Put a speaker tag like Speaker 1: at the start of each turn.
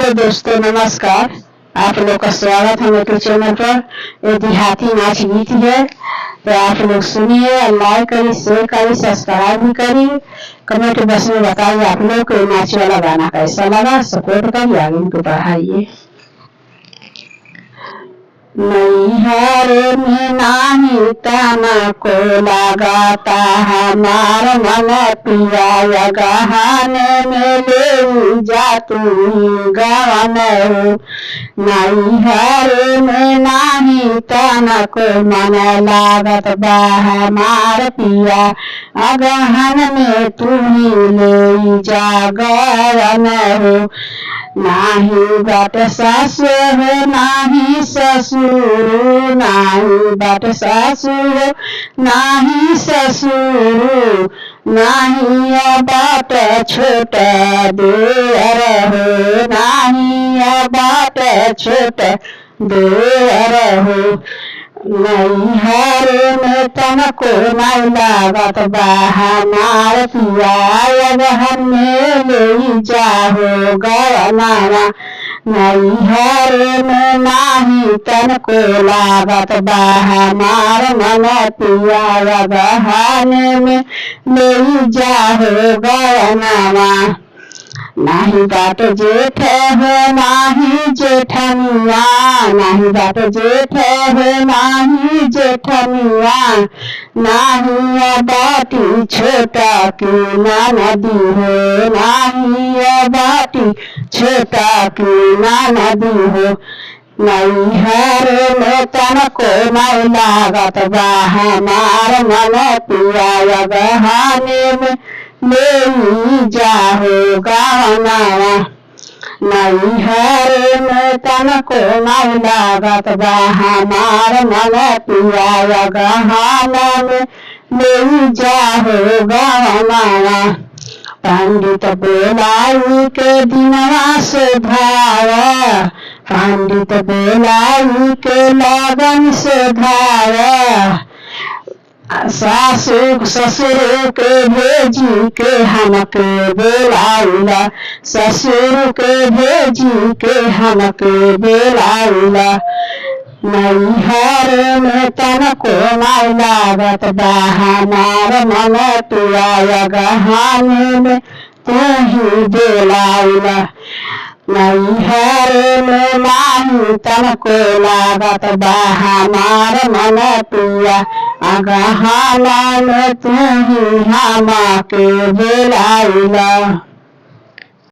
Speaker 1: Hello दोस्तों, नमस्कार। आप लोग का स्वागत है मेरे चैनल पर। ये देहाती नाच गीत है, तो आप लोग सुनिए, लाइक करिए, शेयर करिए, सब्सक्राइब भी करिए। कमेंट बॉक्स में बताइए आप लोग को नाच वाला गाना कैसा लगा। सपोर्ट करिए, आगे इनको बढ़ाइए। नैहर में नाही तना को लगाता हमार मन पिया, गहने में ले जा तू गवन हो। नैहर में नाही तना को मन लागत बा हमार पिया, गहन में तू ही ले जा गवन हो। नाही बाट सासु हो नाही ससुर, नाही बाट सासु हो नाही ससुर, नाही बाट छोटा देवर हो, नाही बाट छोटा देवर हो। नैहर में तनको नहीं लागत बा हमार पिया, गहन में ले जाहो गवनावा। नैहर में नाही तनको लागत बा हमार मन पिया, गहन में ले जाहो गवनावा। नाही बाट जेठ हो नाही जेठनिया, नाही बाट जेठ हो नाही जेठनिया, नाही बाटी छोटा की नदी हो, नाही बाटी छोटा की नदी हो। नैहर में तनको नहीं लागत बा हमार मन पिया, गहने में ले जाहो गवनावा। नैहर में तनको नहीं लागत बा हमार मन पिया, गहना में ले जाहो गवनावा। पंडित बोलाई के दिनवा सुधारा, पंडित बोलाई के लगन सुधारा। सासु ससुर के भेजी के हमके बोलाइला, ससुर के भेजी के हमके बोलाइला। नैहर में तनको नहीं लागत बा हमार मन पिया, गहने में तू ही बोलाइला। नैहर में नाही तनको लागत बा हमार मन पिया, गहना में तू ही हमके बोलाइला।